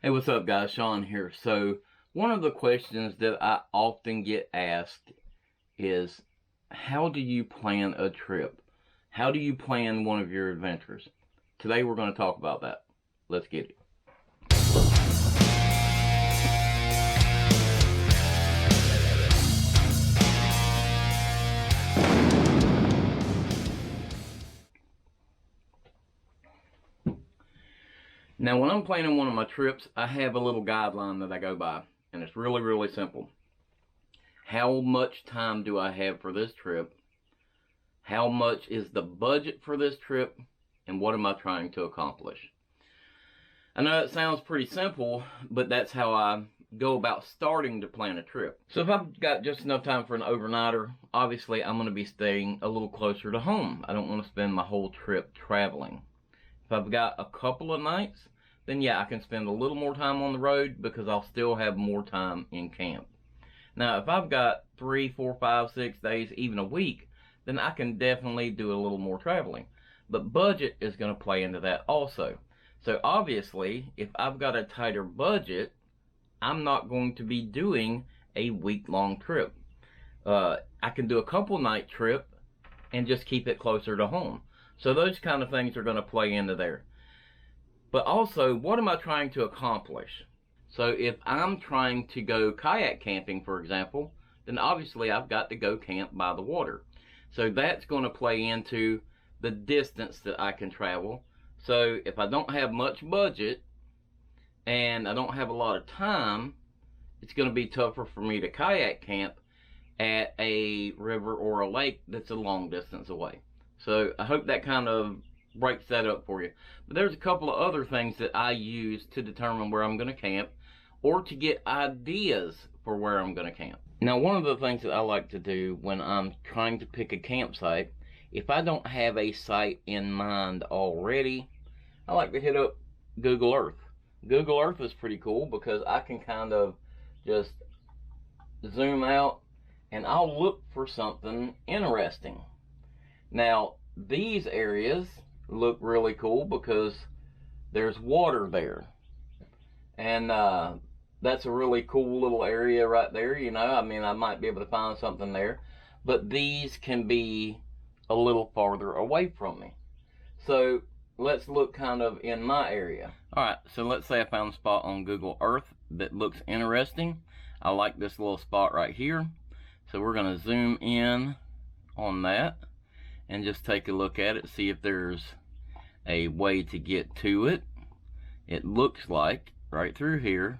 Hey, what's up guys? Sean here. So one of the questions that I often get asked is, how do you plan a trip? How do you plan one of your adventures? Today we're going to talk about that. Let's get it. Now, when I'm planning one of my trips, I have a little guideline that I go by, and it's really, really simple. How much time do I have for this trip? How much is the budget for this trip? And what am I trying to accomplish? I know it sounds pretty simple, but that's how I go about starting to plan a trip. So if I've got just enough time for an overnighter, obviously I'm going to be staying a little closer to home. I don't want to spend my whole trip traveling. If I've got a couple of nights, then yeah, I can spend a little more time on the road because I'll still have more time in camp. Now, if I've got 3, 4, 5, 6 days, even a week, then I can definitely do a little more traveling. But budget is going to play into that also. So obviously, if I've got a tighter budget, I'm not going to be doing a week-long trip. I can do a couple night trip and just keep it closer to home. So those kind of things are going to play into there. But also, what am I trying to accomplish? So if I'm trying to go kayak camping, for example, then obviously I've got to go camp by the water. So that's going to play into the distance that I can travel. So if I don't have much budget and I don't have a lot of time, it's going to be tougher for me to kayak camp at a river or a lake that's a long distance away. So I hope that kind of breaks that up for you. But there's a couple of other things that I use to determine where I'm going to camp or to get ideas for where I'm going to camp. Now, one of the things that I like to do when I'm trying to pick a campsite, if I don't have a site in mind already, I like to hit up Google Earth. Google Earth is pretty cool because I can kind of just zoom out and I'll look for something interesting. Now, these areas look really cool because there's water there. And that's a really cool little area right there, you know. I mean, I might be able to find something there. But these can be a little farther away from me. So let's look kind of in my area. Alright, so let's say I found a spot on Google Earth that looks interesting. I like this little spot right here. So we're going to zoom in on that and just take a look at it, see if there's a way to get to it. It looks like right through here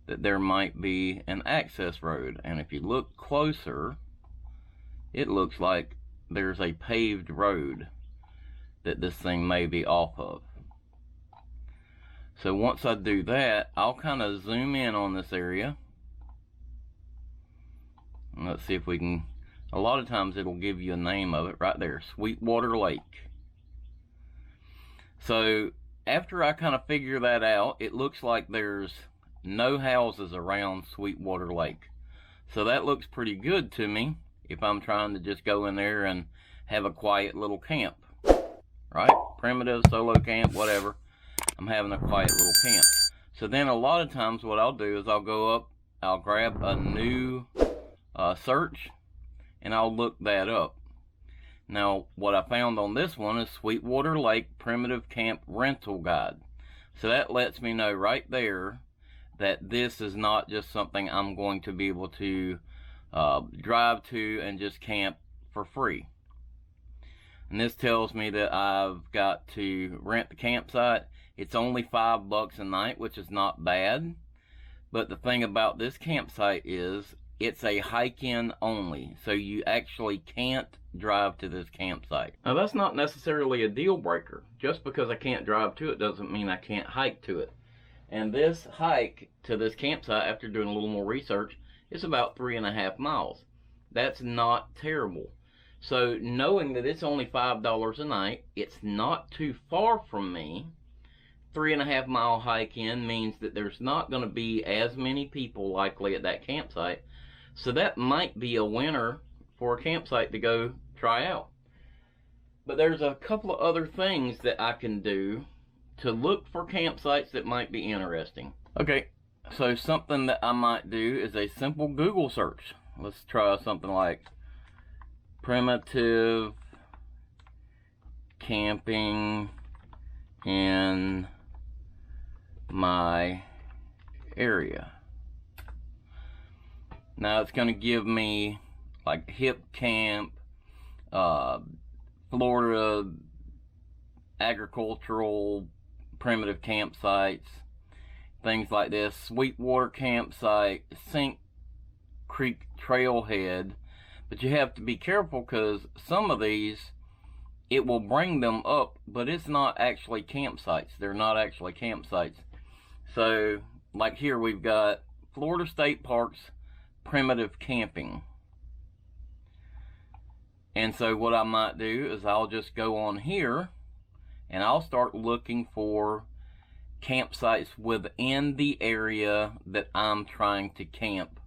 that there might be an access road, and if you look closer, it looks like there's a paved road that this thing may be off of. So once I do that, I'll kind of zoom in on this area. And let's see if we can. A lot of times it'll give you a name of it right there, Sweetwater Lake. So after I kind of figure that out, it looks like there's no houses around Sweetwater Lake. So that looks pretty good to me if I'm trying to just go in there and have a quiet little camp. Right? Primitive, solo camp, whatever. I'm having a quiet little camp. So then a lot of times what I'll do is I'll go up, I'll grab a new search, and I'll look that up. Now, what I found on this one is Sweetwater Lake Primitive Camp Rental Guide. So that lets me know right there that this is not just something I'm going to be able to drive to and just camp for free. And this tells me that I've got to rent the campsite. It's only $5 a night, which is not bad. But the thing about this campsite is it's a hike-in only, so you actually can't drive to this campsite. Now, that's not necessarily a deal breaker. Just because I can't drive to it doesn't mean I can't hike to it. And this hike to this campsite, after doing a little more research, is about 3.5 miles. That's not terrible. So knowing that it's only $5 a night, it's not too far from me. 3.5 mile hike in means that there's not going to be as many people likely at that campsite. So that might be a winner for a campsite to go try out. But there's a couple of other things that I can do to look for campsites that might be interesting. Okay, so something that I might do is a simple Google search. Let's try something like primitive camping in my area. Now it's going to give me like hip camp, Florida agricultural primitive campsites, things like this, Sweetwater campsite, Sink Creek trailhead. But you have to be careful because some of these, it will bring them up, but it's not actually campsites. They're not actually campsites. So like here we've got Florida State Parks primitive camping. And so what I might do is I'll just go on here and I'll start looking for campsites within the area that I'm trying to camp.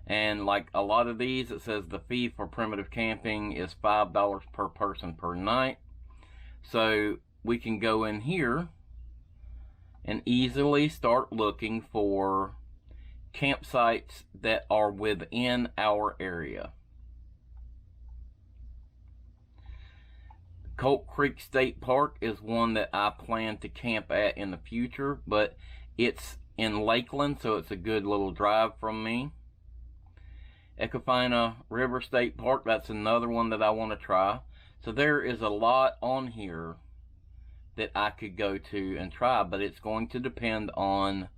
And like a lot of these, it says the fee for primitive camping is $5 per person per night. So we can go in here and easily start looking for campsites that are within our area. Colt Creek State Park is one that I plan to camp at in the future, but it's in Lakeland, so it's a good little drive from me. Ecofina River State Park, that's another one that I want to try. So there is a lot on here that I could go to and try, but it's going to depend on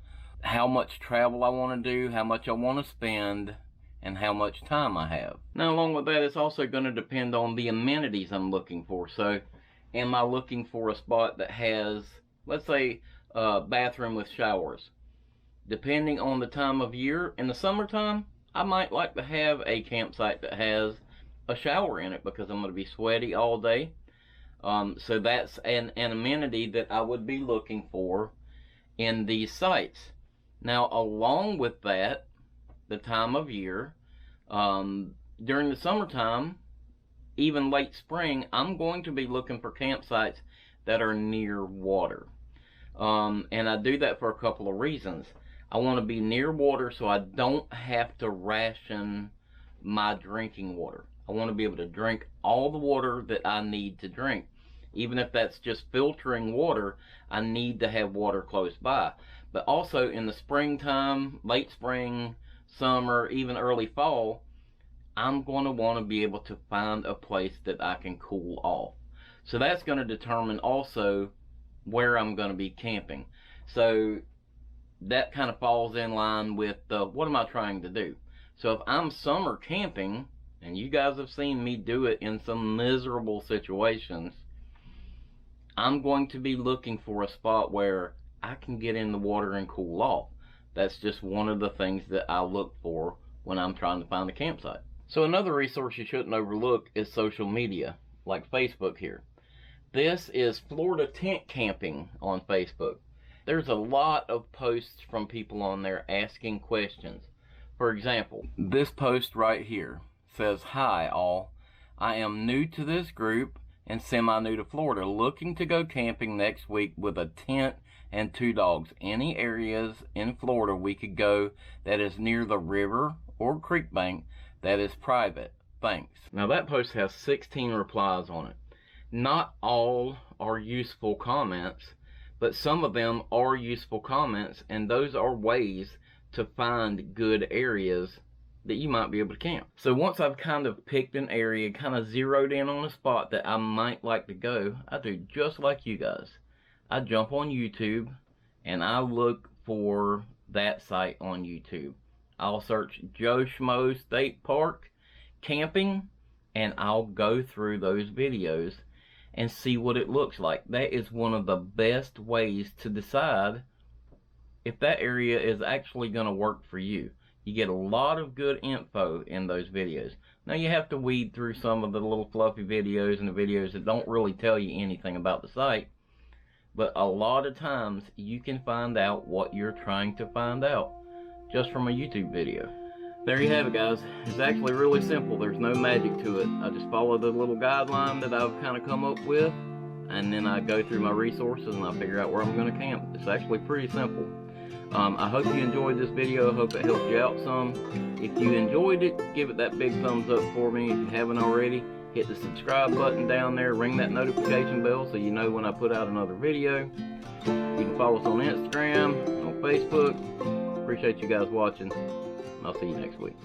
how much travel I want to do, how much I want to spend, and how much time I have. Now along with that, it's also going to depend on the amenities I'm looking for. So am I looking for a spot that has, let's say, a bathroom with showers? Depending on the time of year, in the summertime, I might like to have a campsite that has a shower in it because I'm going to be sweaty all day. So that's an amenity that I would be looking for in these sites. Now along with that, the time of year, during the summertime, even late spring, I'm going to be looking for campsites that are near water. And I do that for a couple of reasons. I want to be near water so I don't have to ration my drinking water. I want to be able to drink all the water that I need to drink. Even if that's just filtering water, I need to have water close by. But also in the springtime, late spring, summer, even early fall, I'm going to want to be able to find a place that I can cool off. So that's going to determine also where I'm going to be camping. So that kind of falls in line with what am I trying to do. So if I'm summer camping, and you guys have seen me do it in some miserable situations, I'm going to be looking for a spot where I can get in the water and cool off. That's just one of the things that I look for when I'm trying to find a campsite. So another resource you shouldn't overlook is social media, like Facebook here. This is Florida Tent Camping on Facebook. There's a lot of posts from people on there asking questions. For example, this post right here says, "Hi all, I am new to this group and semi-new to Florida, looking to go camping next week with a tent and 2 dogs. Any areas in Florida we could go that is near the river or creek bank that is private? Thanks." Now that post has 16 replies on it. Not all are useful comments, but some of them are useful comments, and those are ways to find good areas that you might be able to camp. So once I've kind of picked an area, kind of zeroed in on a spot that I might like to go, I do just like you guys. I jump on YouTube and I look for that site on YouTube. I'll search Joe Schmo State Park camping and I'll go through those videos and see what it looks like. That is one of the best ways to decide if that area is actually going to work for you. You get a lot of good info in those videos. Now you have to weed through some of the little fluffy videos and the videos that don't really tell you anything about the site, but a lot of times you can find out what you're trying to find out just from a YouTube video. There you have it, guys. It's actually really simple. There's no magic to it. I just follow the little guideline that I've kind of come up with. and then I go through my resources and I figure out where I'm going to camp. It's actually pretty simple. I hope you enjoyed this video. I hope it helped you out some. If you enjoyed it, give it that big thumbs up for me. If you haven't already, hit the subscribe button down there. Ring that notification bell so you know when I put out another video. You can follow us on Instagram, on Facebook. Appreciate you guys watching. I'll see you next week.